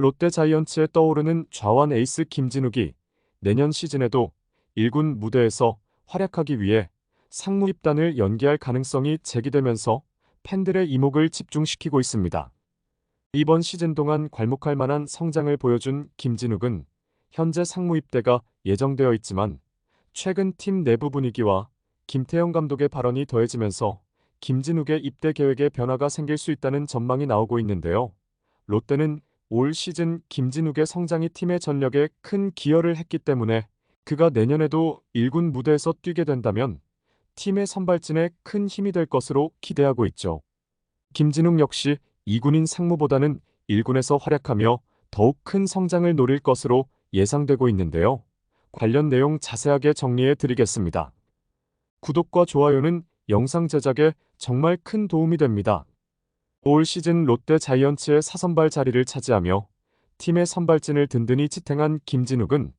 롯데 자이언츠에 떠오르는 좌완 에이스 김진욱이 내년 시즌에도 1군 무대에서 활약하기 위해 상무 입단을 연기할 가능성이 제기되면서 팬들의 이목을 집중시키고 있습니다. 이번 시즌 동안 괄목할 만한 성장을 보여준 김진욱은 현재 상무 입대가 예정되어 있지만 최근 팀 내부 분위기와 김태형 감독의 발언이 더해지면서 김진욱의 입대 계획에 변화가 생길 수 있다는 전망이 나오고 있는데요. 롯데는 올 시즌 김진욱의 성장이 팀의 전력에 큰 기여를 했기 때문에 그가 내년에도 1군 무대에서 뛰게 된다면 팀의 선발진에 큰 힘이 될 것으로 기대하고 있죠. 김진욱 역시 2군인 상무보다는 1군에서 활약하며 더욱 큰 성장을 노릴 것으로 예상되고 있는데요. 관련 내용 자세하게 정리해 드리겠습니다. 구독과 좋아요는 영상 제작에 정말 큰 도움이 됩니다. 올 시즌 롯데 자이언츠의 4선발 자리를 차지하며 팀의 선발진을 든든히 지탱한 김진욱은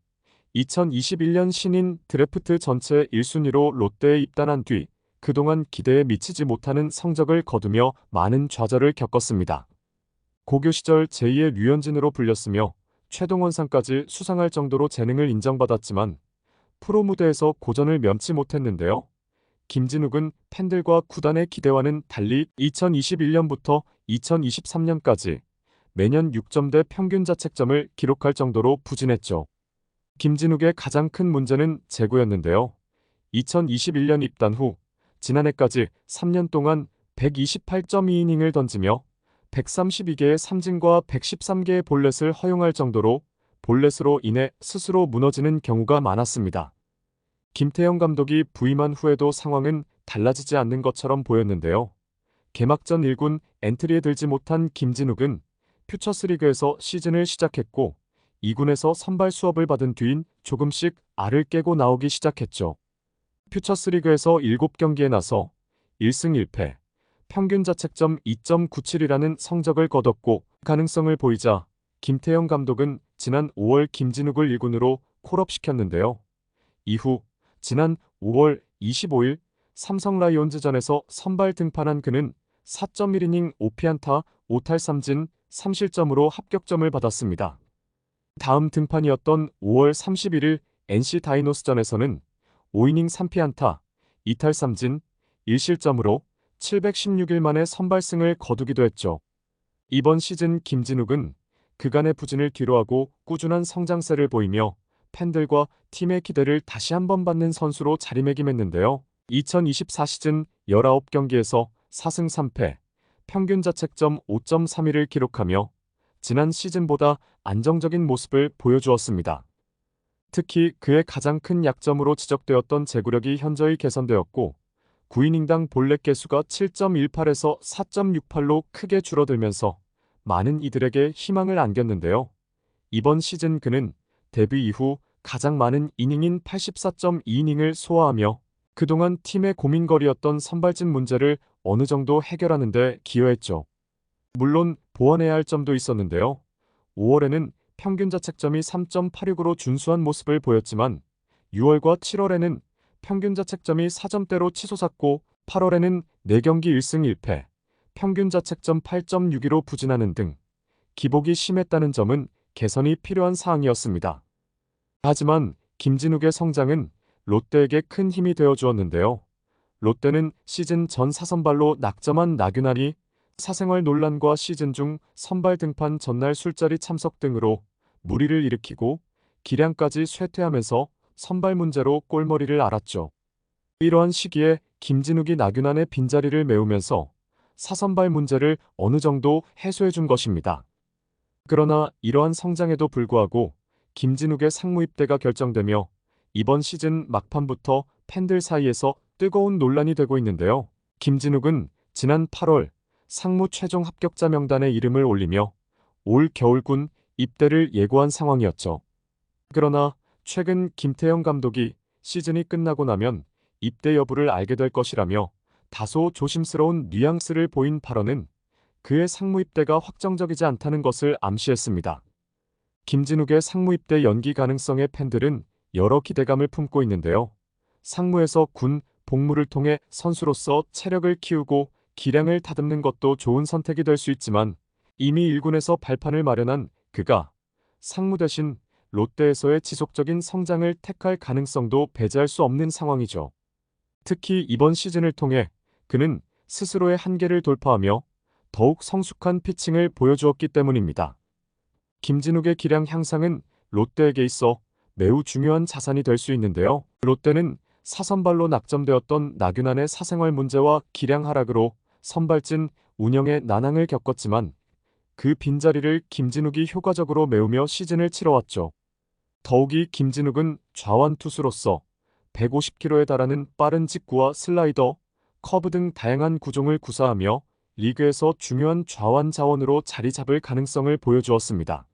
2021년 신인 드래프트 전체 1순위로 롯데에 입단한 뒤 그동안 기대에 미치지 못하는 성적을 거두며 많은 좌절을 겪었습니다. 고교 시절 제2의 류현진으로 불렸으며 최동원상까지 수상할 정도로 재능을 인정받았지만 프로 무대에서 고전을 면치 못했는데요. 김진욱은 팬들과 구단의 기대와는 달리 2021년부터 2023년까지 매년 6점대 평균 자책점을 기록할 정도로 부진했죠. 김진욱의 가장 큰 문제는 제구였는데요. 2021년 입단 후 지난해까지 3년 동안 128.2이닝을 던지며 132개의 삼진과 113개의 볼넷을 허용할 정도로 볼넷으로 인해 스스로 무너지는 경우가 많았습니다. 김태형 감독이 부임한 후에도 상황은 달라지지 않는 것처럼 보였는데요. 개막전 1군 엔트리에 들지 못한 김진욱은 퓨처스리그에서 시즌을 시작했고 2군에서 선발 수업을 받은 뒤인 조금씩 알을 깨고 나오기 시작했죠. 퓨처스리그에서 7경기에 나서 1승 1패, 평균 자책점 2.97이라는 성적을 거뒀고 가능성을 보이자 김태형 감독은 지난 5월 김진욱을 1군으로 콜업시켰는데요. 이후 지난 5월 25일 삼성 라이온즈전에서 선발 등판한 그는 4.1이닝 5피안타 5탈삼진 3실점으로 합격점을 받았습니다. 다음 등판이었던 5월 31일 NC 다이노스전에서는 5이닝 3피안타 2탈삼진 1실점으로 716일 만에 선발승을 거두기도 했죠. 이번 시즌 김진욱은 그간의 부진을 뒤로하고 꾸준한 성장세를 보이며 팬들과 팀의 기대를 다시 한번 받는 선수로 자리매김했는데요. 2024 시즌 19경기에서 4승 3패, 평균 자책점 5.31을 기록하며 지난 시즌보다 안정적인 모습을 보여주었습니다. 특히 그의 가장 큰 약점으로 지적되었던 제구력이 현저히 개선되었고 9이닝당 볼넷 개수가 7.18에서 4.68로 크게 줄어들면서 많은 이들에게 희망을 안겼는데요. 이번 시즌 그는 데뷔 이후 가장 많은 이닝인 84.2이닝을 소화하며 그동안 팀의 고민거리였던 선발진 문제를 어느 정도 해결하는 데 기여했죠. 물론 보완해야 할 점도 있었는데요. 5월에는 평균 자책점이 3.86으로 준수한 모습을 보였지만 6월과 7월에는 평균 자책점이 4점대로 치솟았고 8월에는 4경기 1승 1패, 평균 자책점 8.62로 부진하는 등 기복이 심했다는 점은 개선이 필요한 사항이었습니다. 하지만 김진욱의 성장은 롯데에게 큰 힘이 되어주었는데요. 롯데는 시즌 전 4선발로 낙점한 나균환이 사생활 논란과 시즌 중 선발 등판 전날 술자리 참석 등으로 물의를 일으키고 기량까지 쇠퇴하면서 선발 문제로 꼴머리를 앓았죠. 이러한 시기에 김진욱이 나균환의 빈자리를 메우면서 4선발 문제를 어느 정도 해소해준 것입니다. 그러나 이러한 성장에도 불구하고 김진욱의 상무 입대가 결정되며 이번 시즌 막판부터 팬들 사이에서 뜨거운 논란이 되고 있는데요. 김진욱은 지난 8월 상무 최종 합격자 명단에 이름을 올리며 올 겨울군 입대를 예고한 상황이었죠. 그러나 최근 김태형 감독이 시즌이 끝나고 나면 입대 여부를 알게 될 것이라며 다소 조심스러운 뉘앙스를 보인 발언은 그의 상무 입대가 확정적이지 않다는 것을 암시했습니다. 김진욱의 상무 입대 연기 가능성에 팬들은 여러 기대감을 품고 있는데요. 상무에서 군 복무를 통해 선수로서 체력을 키우고 기량을 다듬는 것도 좋은 선택이 될 수 있지만 이미 1군에서 발판을 마련한 그가 상무 대신 롯데에서의 지속적인 성장을 택할 가능성도 배제할 수 없는 상황이죠. 특히 이번 시즌을 통해 그는 스스로의 한계를 돌파하며 더욱 성숙한 피칭을 보여주었기 때문입니다. 김진욱의 기량 향상은 롯데에게 있어 매우 중요한 자산이 될 수 있는데요. 롯데는 사선발로 낙점되었던 나균안의 사생활 문제와 기량 하락으로 선발진 운영에 난항을 겪었지만 그 빈자리를 김진욱이 효과적으로 메우며 시즌을 치러왔죠. 더욱이 김진욱은 좌완 투수로서 150km에 달하는 빠른 직구와 슬라이더, 커브 등 다양한 구종을 구사하며 리그에서 중요한 좌완 자원으로 자리 잡을 가능성을 보여주었습니다.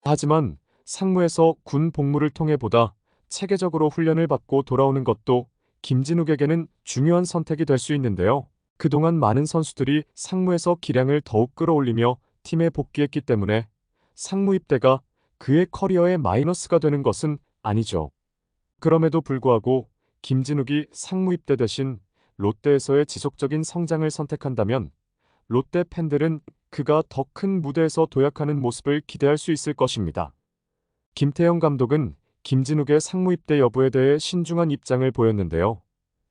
하지만 상무에서 군 복무를 통해 보다 체계적으로 훈련을 받고 돌아오는 것도 김진욱에게는 중요한 선택이 될 수 있는데요. 그동안 많은 선수들이 상무에서 기량을 더욱 끌어올리며 팀에 복귀했기 때문에 상무 입대가 그의 커리어에 마이너스가 되는 것은 아니죠. 그럼에도 불구하고 김진욱이 상무 입대 대신 롯데에서의 지속적인 성장을 선택한다면 롯데 팬들은 그가 더 큰 무대에서 도약하는 모습을 기대할 수 있을 것입니다. 김태형 감독은 김진욱의 상무 입대 여부에 대해 신중한 입장을 보였는데요.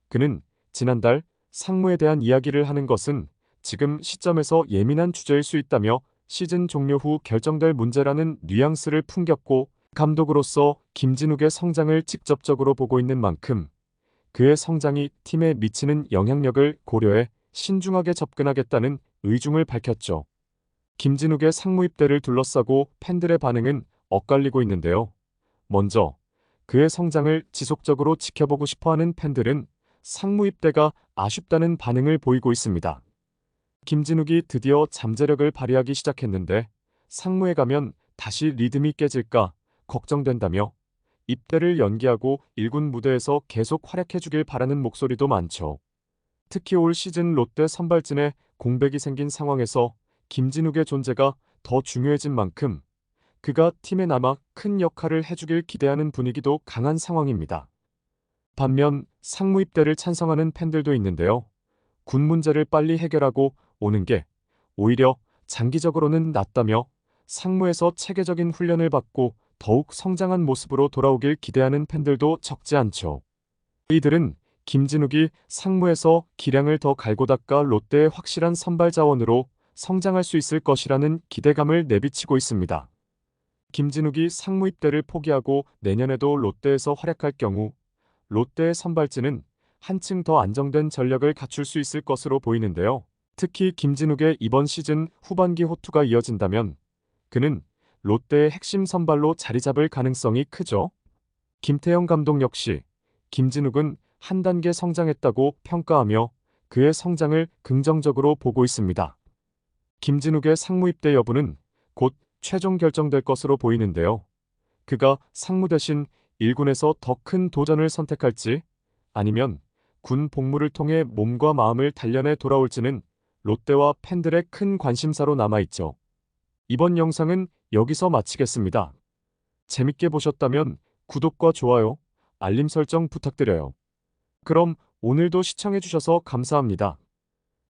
그는 지난달 상무에 대한 이야기를 하는 것은 지금 시점에서 예민한 주제일 수 있다며 시즌 종료 후 결정될 문제라는 뉘앙스를 풍겼고, 감독으로서 김진욱의 성장을 직접적으로 보고 있는 만큼 그의 성장이 팀에 미치는 영향력을 고려해 신중하게 접근하겠다는 의중을 밝혔죠. 김진욱의 상무 입대를 둘러싸고 팬들의 반응은 엇갈리고 있는데요. 먼저 그의 성장을 지속적으로 지켜보고 싶어하는 팬들은 상무 입대가 아쉽다는 반응을 보이고 있습니다. 김진욱이 드디어 잠재력을 발휘하기 시작했는데 상무에 가면 다시 리듬이 깨질까 걱정된다며 입대를 연기하고 1군 무대에서 계속 활약해주길 바라는 목소리도 많죠. 특히 올 시즌 롯데 선발진에 공백이 생긴 상황에서 김진욱의 존재가 더 중요해진 만큼 그가 팀에 남아 큰 역할을 해주길 기대하는 분위기도 강한 상황입니다. 반면 상무 입대를 찬성하는 팬들도 있는데요. 군 문제를 빨리 해결하고 오는 게 오히려 장기적으로는 낫다며 상무에서 체계적인 훈련을 받고 더욱 성장한 모습으로 돌아오길 기대하는 팬들도 적지 않죠. 이들은 김진욱이 상무에서 기량을 더 갈고 닦아 롯데의 확실한 선발 자원으로 성장할 수 있을 것이라는 기대감을 내비치고 있습니다. 김진욱이 상무 입대를 포기하고 내년에도 롯데에서 활약할 경우 롯데의 선발진은 한층 더 안정된 전력을 갖출 수 있을 것으로 보이는데요. 특히 김진욱의 이번 시즌 후반기 호투가 이어진다면 그는 롯데의 핵심 선발로 자리 잡을 가능성이 크죠. 김태형 감독 역시 김진욱은 한 단계 성장했다고 평가하며 그의 성장을 긍정적으로 보고 있습니다. 김진욱의 상무 입대 여부는 곧 최종 결정될 것으로 보이는데요. 그가 상무 대신 1군에서 더 큰 도전을 선택할지 아니면 군 복무를 통해 몸과 마음을 단련해 돌아올지는 롯데와 팬들의 큰 관심사로 남아있죠. 이번 영상은 여기서 마치겠습니다. 재밌게 보셨다면 구독과 좋아요, 알림 설정 부탁드려요. 그럼 오늘도 시청해주셔서 감사합니다.